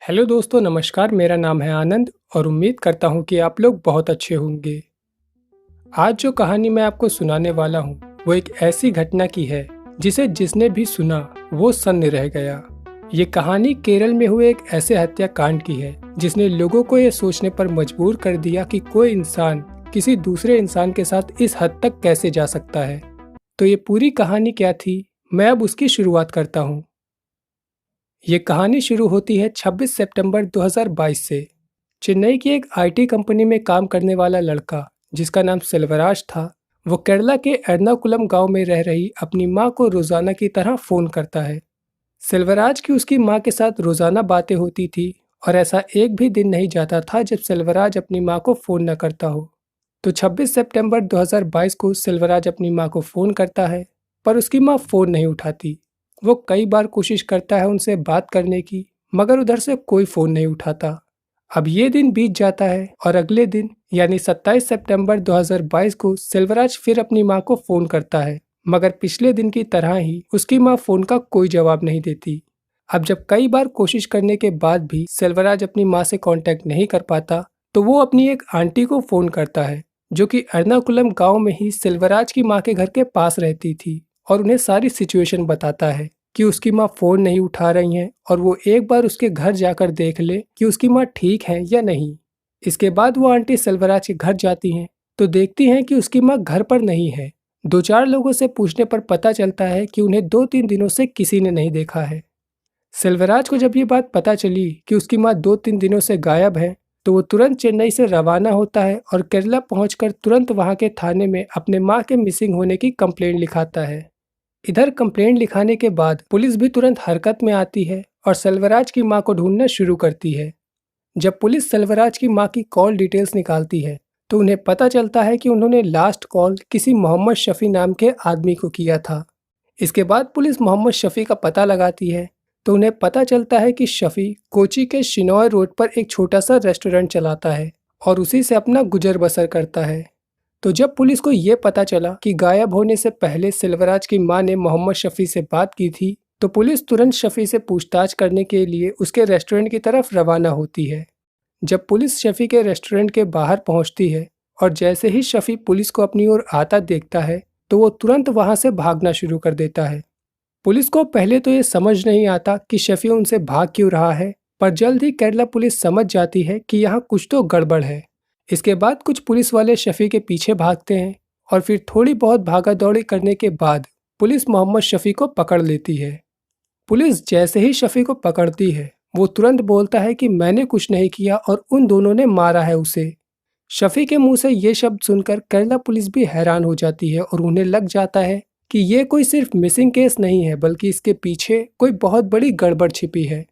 Hello दोस्तों, नमस्कार। मेरा नाम है आनंद और उम्मीद करता हूँ कि आप लोग बहुत अच्छे होंगे। आज जो कहानी मैं आपको सुनाने वाला हूँ वो एक ऐसी घटना की है जिसे जिसने भी सुना वो सन्न रह गया। ये कहानी केरल में हुए एक ऐसे हत्याकांड की है जिसने लोगों को ये सोचने पर मजबूर कर दिया कि कोई इंसान किसी दूसरे इंसान के साथ इस हद तक कैसे जा सकता है। तो ये पूरी कहानी क्या थी, मैं अब उसकी शुरुआत करता हूँ। ये कहानी शुरू होती है 26 सितंबर 2022 से। चेन्नई की एक आईटी कंपनी में काम करने वाला लड़का जिसका नाम सेल्वराज था, वो केरला के एर्नाकुलम गांव में रह रही अपनी मां को रोजाना की तरह फोन करता है। सेल्वराज की उसकी मां के साथ रोजाना बातें होती थी और ऐसा एक भी दिन नहीं जाता था जब सेल्वराज अपनी मां को फोन न करता हो। तो 26 सितंबर 2022 को सेल्वराज अपनी मां को फोन करता है, पर उसकी मां फोन नहीं उठाती। वो कई बार कोशिश करता है उनसे बात करने की, मगर उधर से कोई फोन नहीं उठाता। अब ये दिन बीत जाता है और अगले दिन यानी 27 सितंबर 2022 को सेल्वराज फिर अपनी मां को फोन करता है, मगर पिछले दिन की तरह ही उसकी मां फोन का कोई जवाब नहीं देती। अब जब कई बार कोशिश करने के बाद भी सेल्वराज अपनी मां से कांटेक्ट नहीं कर पाता, तो वो अपनी एक आंटी को फोन करता है जो कि एर्नाकुलम गांव में ही सेल्वराज की मां के घर के पास रहती थी, और उन्हें सारी सिचुएशन बताता है कि उसकी माँ फोन नहीं उठा रही हैं और वो एक बार उसके घर जाकर देख ले कि उसकी माँ ठीक है या नहीं। इसके बाद वो आंटी सेल्वराज के घर जाती हैं तो देखती हैं कि उसकी माँ घर पर नहीं है। दो चार लोगों से पूछने पर पता चलता है कि उन्हें 2-3 दिनों से किसी ने नहीं देखा है। सेल्वराज को जब ये बात पता चली कि उसकी माँ 2-3 दिनों से गायब है, तो वो तुरंत चेन्नई से रवाना होता है और केरला पहुंचकर तुरंत वहां के थाने में अपने माँ के मिसिंग होने की कंप्लेंट लिखाता है। इधर कंप्लेंट लिखाने के बाद पुलिस भी तुरंत हरकत में आती है और सेल्वराज की मां को ढूंढना शुरू करती है। जब पुलिस सेल्वराज की मां की कॉल डिटेल्स निकालती है तो उन्हें पता चलता है कि उन्होंने लास्ट कॉल किसी मोहम्मद शफी नाम के आदमी को किया था। इसके बाद पुलिस मोहम्मद शफी का पता लगाती है तो उन्हें पता चलता है कि शफी कोची के शिनॉय रोड पर एक छोटा सा रेस्टोरेंट चलाता है और उसी से अपना गुजर बसर करता है। तो जब पुलिस को ये पता चला कि गायब होने से पहले सेल्वराज की मां ने मोहम्मद शफी से बात की थी, तो पुलिस तुरंत शफी से पूछताछ करने के लिए उसके रेस्टोरेंट की तरफ रवाना होती है। जब पुलिस शफी के रेस्टोरेंट के बाहर पहुंचती है और जैसे ही शफी पुलिस को अपनी ओर आता देखता है तो वो तुरंत वहां से भागना शुरू कर देता है। पुलिस को पहले तो ये समझ नहीं आता कि शफी उनसे भाग क्यों रहा है, पर जल्द ही केरला पुलिस समझ जाती है कि यहाँ कुछ तो गड़बड़ है। इसके बाद कुछ पुलिस वाले शफी के पीछे भागते हैं और फिर थोड़ी बहुत भागा दौड़ी करने के बाद पुलिस मोहम्मद शफी को पकड़ लेती है। पुलिस जैसे ही शफी को पकड़ती है वो तुरंत बोलता है कि मैंने कुछ नहीं किया और उन दोनों ने मारा है उसे। शफी के मुंह से ये शब्द सुनकर केरला पुलिस भी हैरान हो जाती है और उन्हें लग जाता है कि ये कोई सिर्फ मिसिंग केस नहीं है, बल्कि इसके पीछे कोई बहुत बड़ी गड़बड़ छिपी है।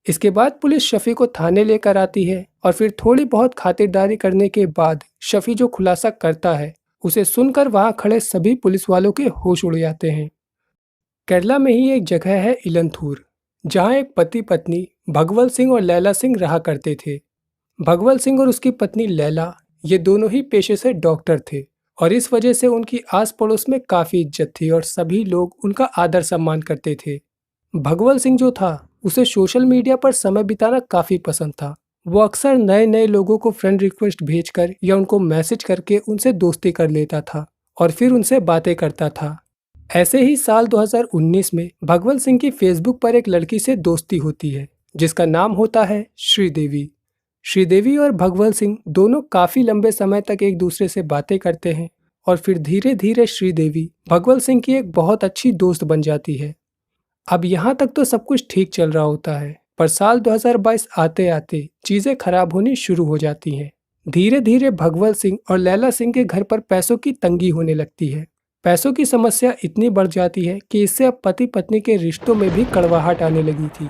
इसके बाद पुलिस शफी को थाने लेकर आती है और फिर थोड़ी बहुत खातिरदारी करने के बाद शफी जो खुलासा करता है उसे सुनकर वहां खड़े सभी पुलिस वालों के होश उड़ जाते हैं। केरला में ही एक जगह है इलंथूर, जहां एक पति पत्नी भगवल सिंह और लैला सिंह रहा करते थे। भगवल सिंह और उसकी पत्नी लैला ये दोनों ही पेशे से डॉक्टर थे और इस वजह से उनकी आस पड़ोस में काफी इज्जत थी और सभी लोग उनका आदर सम्मान करते थे। भगवल सिंह जो था उसे सोशल मीडिया पर समय बिताना काफी पसंद था। वो अक्सर नए नए लोगों को फ्रेंड रिक्वेस्ट भेजकर या उनको मैसेज करके उनसे दोस्ती कर लेता था और फिर उनसे बातें करता था। ऐसे ही साल 2019 में भगवल सिंह की फेसबुक पर एक लड़की से दोस्ती होती है जिसका नाम होता है श्रीदेवी। श्रीदेवी और भगवल सिंह दोनों काफी लंबे समय तक एक दूसरे से बातें करते हैं और फिर धीरे धीरे श्रीदेवी भगवल सिंह की एक बहुत अच्छी दोस्त बन जाती है। अब यहाँ तक तो सब कुछ ठीक चल रहा होता है, पर साल 2022 आते आते चीजें खराब होनी शुरू हो जाती हैं। धीरे धीरे भगवल सिंह और लैला सिंह के घर पर पैसों की तंगी होने लगती है। पैसों की समस्या इतनी बढ़ जाती है कि इससे अब पति पत्नी के रिश्तों में भी कड़वाहट आने लगी थी।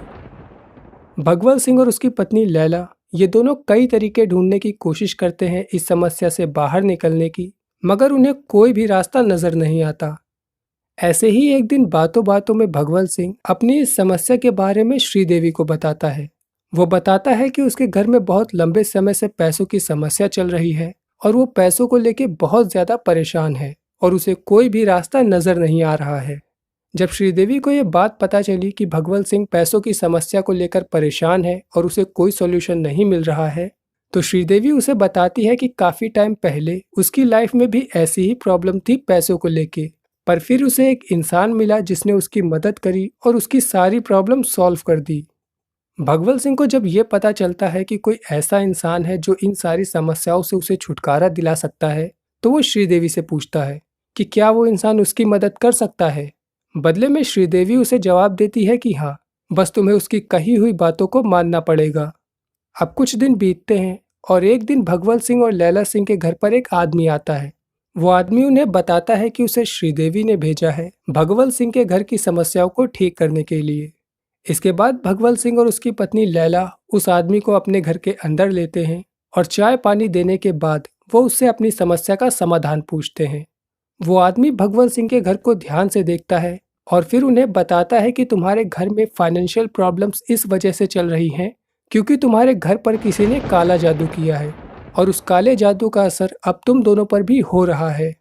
भगवल सिंह और उसकी पत्नी लैला ये दोनों कई तरीके ढूंढने की कोशिश करते हैं इस समस्या से बाहर निकलने की, मगर उन्हें कोई भी रास्ता नजर नहीं आता। ऐसे ही एक दिन बातों बातों में भगवल सिंह अपनी इस समस्या के बारे में श्रीदेवी को बताता है। वो बताता है कि उसके घर में बहुत लंबे समय से पैसों की समस्या चल रही है और वो पैसों को लेके बहुत ज्यादा परेशान है और उसे कोई भी रास्ता नजर नहीं आ रहा है। जब श्रीदेवी को ये बात पता चली कि भगवत सिंह पैसों की समस्या को लेकर परेशान है और उसे कोई सॉल्यूशन नहीं मिल रहा है, तो श्रीदेवी उसे बताती है कि काफी टाइम पहले उसकी लाइफ में भी ऐसी ही प्रॉब्लम थी पैसों को लेके। पर फिर उसे एक इंसान मिला जिसने उसकी मदद करी और उसकी सारी प्रॉब्लम सॉल्व कर दी। भगवत सिंह को जब ये पता चलता है कि कोई ऐसा इंसान है जो इन सारी समस्याओं से उसे छुटकारा दिला सकता है, तो वो श्रीदेवी से पूछता है कि क्या वो इंसान उसकी मदद कर सकता है। बदले में श्रीदेवी उसे जवाब देती है कि हाँ, बस तुम्हें उसकी कही हुई बातों को मानना पड़ेगा। अब कुछ दिन बीतते हैं और एक दिन भगवत सिंह और लैला सिंह के घर पर एक आदमी आता है। वो आदमी उन्हें बताता है कि उसे श्रीदेवी ने भेजा है भगवत सिंह के घर की समस्याओं को ठीक करने के लिए। इसके बाद भगवत सिंह और उसकी पत्नी लैला उस आदमी को अपने घर के अंदर लेते हैं और चाय पानी देने के बाद वो उससे अपनी समस्या का समाधान पूछते हैं। वो आदमी भगवत सिंह के घर को ध्यान से देखता है और फिर उन्हें बताता है कि तुम्हारे घर में फाइनेंशियल प्रॉब्लम्स इस वजह से चल रही हैं क्योंकि तुम्हारे घर पर किसी ने काला जादू किया है और उस काले जादू का असर अब तुम दोनों पर भी हो रहा है।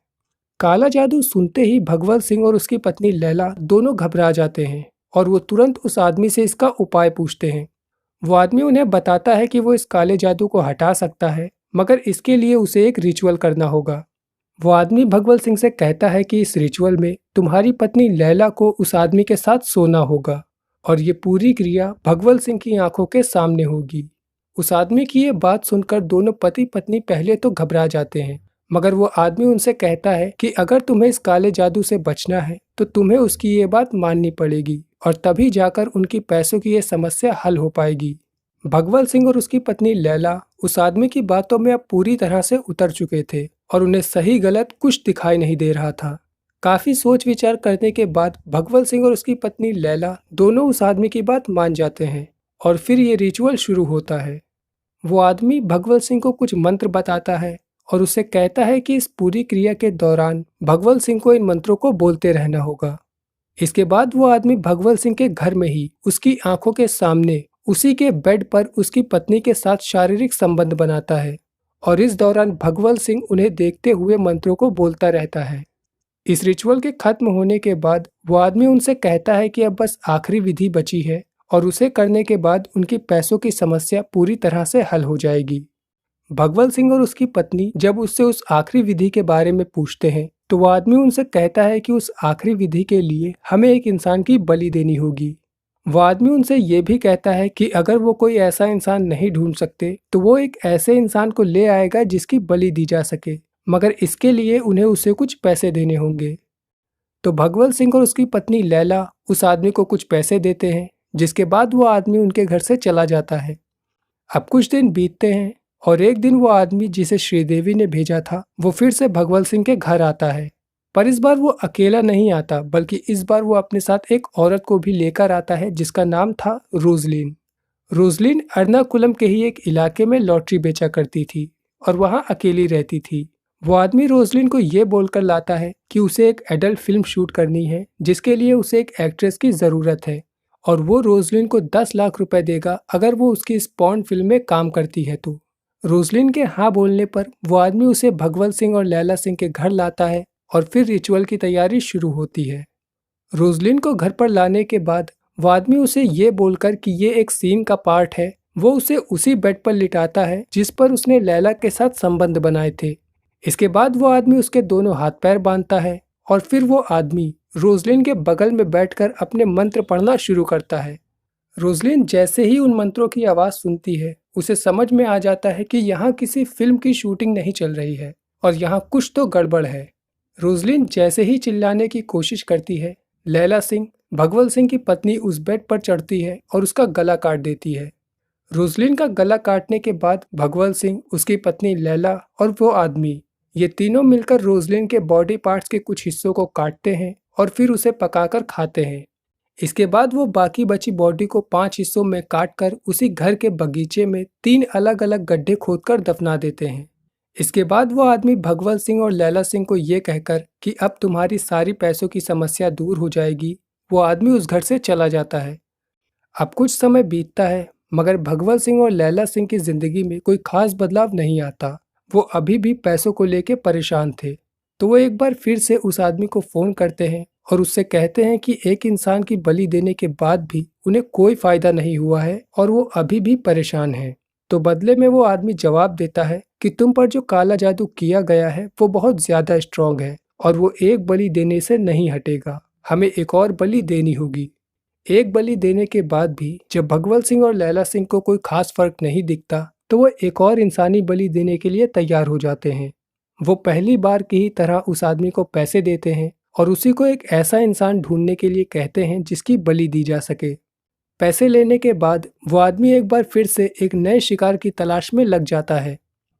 काला जादू सुनते ही भगवत सिंह और उसकी पत्नी लैला दोनों घबरा जाते हैं और वो तुरंत उस आदमी से इसका उपाय पूछते हैं। वो आदमी उन्हें बताता है कि वो इस काले जादू को हटा सकता है, मगर इसके लिए उसे एक रिचुअल करना होगा। वो आदमी भगवत सिंह से कहता है कि इस रिचुअल में तुम्हारी पत्नी लैला को उस आदमी के साथ सोना होगा और ये पूरी क्रिया भगवत सिंह की आंखों के सामने होगी। उस आदमी की ये बात सुनकर दोनों पति पत्नी पहले तो घबरा जाते हैं, मगर वो आदमी उनसे कहता है कि अगर तुम्हें इस काले जादू से बचना है तो तुम्हें उसकी ये बात माननी पड़ेगी और तभी जाकर उनकी पैसों की ये समस्या हल हो पाएगी। भगवत सिंह और उसकी पत्नी लैला उस आदमी की बातों में अब पूरी तरह से उतर चुके थे और उन्हें सही गलत कुछ दिखाई नहीं दे रहा था। काफी सोच विचार करने के बाद भगवत सिंह और उसकी पत्नी लैला दोनों उस आदमी की बात मान जाते हैं और फिर ये रिचुअल शुरू होता है। वो आदमी भगवत सिंह को कुछ मंत्र बताता है और उसे कहता है कि इस पूरी क्रिया के दौरान भगवत सिंह को इन मंत्रों को बोलते रहना होगा। इसके बाद वो आदमी भगवत सिंह के घर में ही उसकी आंखों के सामने उसी के बेड पर उसकी पत्नी के साथ शारीरिक संबंध बनाता है और इस दौरान भगवत सिंह उन्हें देखते हुए मंत्रों को बोलता रहता है। इस रिचुअल के खत्म होने के बाद वो आदमी उनसे कहता है कि अब बस आखिरी विधि बची है और उसे करने के बाद उनकी पैसों की समस्या पूरी तरह से हल हो जाएगी। भगवत सिंह और उसकी पत्नी जब उससे उस आखिरी विधि के बारे में पूछते हैं तो वो आदमी उनसे कहता है कि उस आखिरी विधि के लिए हमें एक इंसान की बलि देनी होगी। वो आदमी उनसे ये भी कहता है कि अगर वो कोई ऐसा इंसान नहीं ढूंढ सकते तो वो एक ऐसे इंसान को ले आएगा जिसकी बलि दी जा सके, मगर इसके लिए उन्हें उसे कुछ पैसे देने होंगे। तो भगवत सिंह और उसकी पत्नी लैला उस आदमी को कुछ पैसे देते हैं, जिसके बाद वो आदमी उनके घर से चला जाता है। अब कुछ दिन बीतते हैं और एक दिन वो आदमी जिसे श्रीदेवी ने भेजा था वो फिर से भगवत सिंह के घर आता है, पर इस बार वो अकेला नहीं आता बल्कि इस बार वो अपने साथ एक औरत को भी लेकर आता है जिसका नाम था रोजलिन। रोजलिन एर्नाकुलम के ही एक इलाके में लॉटरी बेचा करती थी और वहाँ अकेली रहती थी। वो आदमी रोजलिन को ये बोलकर लाता है कि उसे एक एडल्ट फिल्म शूट करनी है जिसके लिए उसे एक एक्ट्रेस की ज़रूरत है और वो रोजलिन को 10 लाख रुपए देगा अगर वो उसकी इस पॉर्न फिल्म में काम करती है तो। रोजलिन के हाँ बोलने पर वो आदमी उसे भगवत सिंह और लैला सिंह के घर लाता है और फिर रिचुअल की तैयारी शुरू होती है। रोजलिन को घर पर लाने के बाद वो आदमी उसे ये बोलकर कि ये एक सीन का पार्ट है, वो उसे उसी बेड पर लिटाता है जिस पर उसने लैला के साथ संबंध बनाए थे। इसके बाद वो आदमी उसके दोनों हाथ पैर बांधता है और फिर वो आदमी रोजलिन के बगल में बैठकर अपने मंत्र पढ़ना शुरू करता है। रोजलिन जैसे ही उन मंत्रों की आवाज़ सुनती है उसे समझ में आ जाता है कि यहाँ किसी फिल्म की शूटिंग नहीं चल रही है और यहाँ कुछ तो गड़बड़ है। रोजलिन जैसे ही चिल्लाने की कोशिश करती है, लैला सिंह भगवत सिंह की पत्नी उस बेड पर चढ़ती है और उसका गला काट देती है। रोजलिन का गला काटने के बाद भगवत सिंह, उसकी पत्नी लैला और वो आदमी ये तीनों मिलकर रोजलिन के बॉडी पार्ट्स के कुछ हिस्सों को काटते हैं और फिर उसे पकाकर खाते हैं। इसके बाद वो बाकी बची बॉडी को 5 हिस्सों में काटकर उसी घर के बगीचे में 3 अलग अलग गड्ढे खोदकर दफना देते हैं। इसके बाद वो आदमी भगवत सिंह और लैला सिंह को ये कहकर कि अब तुम्हारी सारी पैसों की समस्या दूर हो जाएगी, वो आदमी उस घर से चला जाता है। अब कुछ समय बीतता है मगर भगवत सिंह और लैला सिंह की जिंदगी में कोई खास बदलाव नहीं आता। वो अभी भी पैसों को लेके परेशान थे, तो वो एक बार फिर से उस आदमी को फ़ोन करते हैं और उससे कहते हैं कि एक इंसान की बलि देने के बाद भी उन्हें कोई फायदा नहीं हुआ है और वो अभी भी परेशान है। तो बदले में वो आदमी जवाब देता है कि तुम पर जो काला जादू किया गया है वो बहुत ज्यादा स्ट्रांग है और वो एक बलि देने से नहीं हटेगा, हमें एक और बलि देनी होगी। एक बलि देने के बाद भी जब भगवत सिंह और लैला सिंह को कोई खास फर्क नहीं दिखता तो वो एक और इंसानी बलि देने के लिए तैयार हो जाते हैं। वो पहली बार की ही तरह उस आदमी को पैसे देते हैं और उसी को एक ऐसा इंसान ढूंढने के लिए कहते हैं जिसकी बलि दी जा सके। पैसे लेने के बाद वो आदमी एक बार फिर से एक नए शिकार की तलाश में लग जाता है।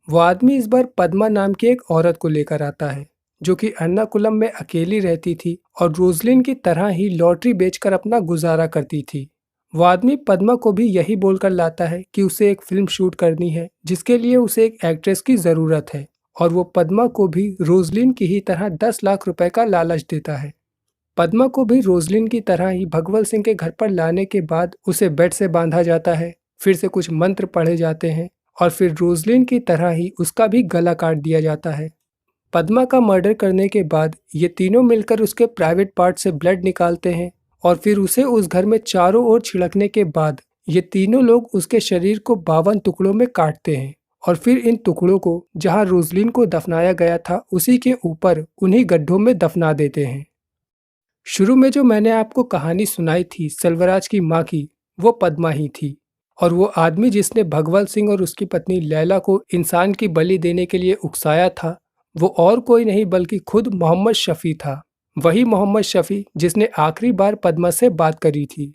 वो आदमी इस बार पद्मा नाम की एक औरत को लेकर आता है जो कि एर्नाकुलम में अकेली रहती थी और रोजलिन की तरह ही लॉटरी बेचकर अपना गुजारा करती थी। वो आदमी पद्मा को भी यही बोलकर लाता है कि उसे एक फिल्म शूट करनी है जिसके लिए उसे एक एक्ट्रेस की ज़रूरत है और वो पद्मा को भी रोजलिन की ही तरह 10 लाख रुपए का लालच देता है। पद्मा को भी रोजलिन की तरह ही भगवत सिंह के घर पर लाने के बाद उसे बेड से बांधा जाता है, फिर से कुछ मंत्र पढ़े जाते हैं और फिर रोजलिन की तरह ही उसका भी गला काट दिया जाता है। पद्मा का मर्डर करने के बाद ये तीनों मिलकर उसके प्राइवेट पार्ट से ब्लड निकालते हैं और फिर उसे उस घर में चारों ओर छिड़कने के बाद ये तीनों लोग उसके शरीर को 52 टुकड़ों में काटते हैं और फिर इन टुकड़ों को जहां रोजलिन को दफनाया गया था उसी के ऊपर उन्हीं गड्ढों में दफना देते हैं। शुरू में जो मैंने आपको कहानी सुनाई थी सेल्वराज की माँ की, वो पद्मा ही थी और वो आदमी जिसने भगवत सिंह और उसकी पत्नी लैला को इंसान की बलि देने के लिए उकसाया था वो और कोई नहीं बल्कि खुद मोहम्मद शफी था। वही मोहम्मद शफी जिसने आखिरी बार पद्मा से बात करी थी।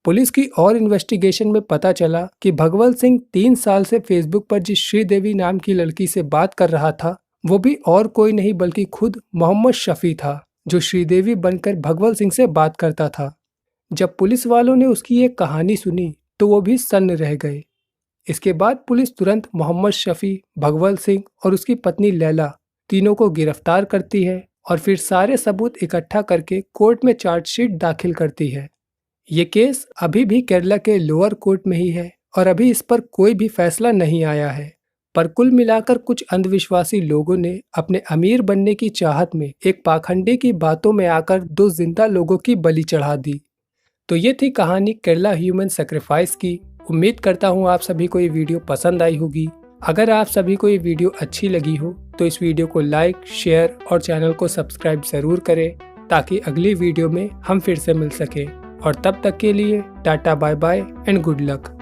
पुलिस की और इन्वेस्टिगेशन में पता चला कि भगवत सिंह 3 साल से फेसबुक पर जिस श्रीदेवी नाम की लड़की से बात कर रहा था वो भी और कोई नहीं बल्कि खुद मोहम्मद शफी था जो श्रीदेवी बनकर भगवत सिंह से बात करता था। जब पुलिस वालों ने उसकी ये कहानी सुनी तो वो भी सन्न रह गए। इसके बाद पुलिस तुरंत मोहम्मद शफी, भगवत सिंह और उसकी पत्नी लैला तीनों को गिरफ्तार करती है और फिर सारे सबूत इकट्ठा करके कोर्ट में चार्जशीट दाखिल करती है। ये केस अभी भी केरला के लोअर कोर्ट में ही है और अभी इस पर कोई भी फैसला नहीं आया है। पर कुल मिलाकर कुछ अंधविश्वासी लोगों ने अपने अमीर बनने की चाहत में एक पाखंडी की बातों में आकर 2 जिंदा लोगों की बलि चढ़ा दी। तो ये थी कहानी केरला ह्यूमन सेक्रीफाइस की। उम्मीद करता हूँ आप सभी को ये वीडियो पसंद आई होगी। अगर आप सभी को ये वीडियो अच्छी लगी हो तो इस वीडियो को लाइक, शेयर और चैनल को सब्सक्राइब जरूर करें ताकि अगली वीडियो में हम फिर से मिल सकें। और तब तक के लिए टाटा, bye bye and good luck.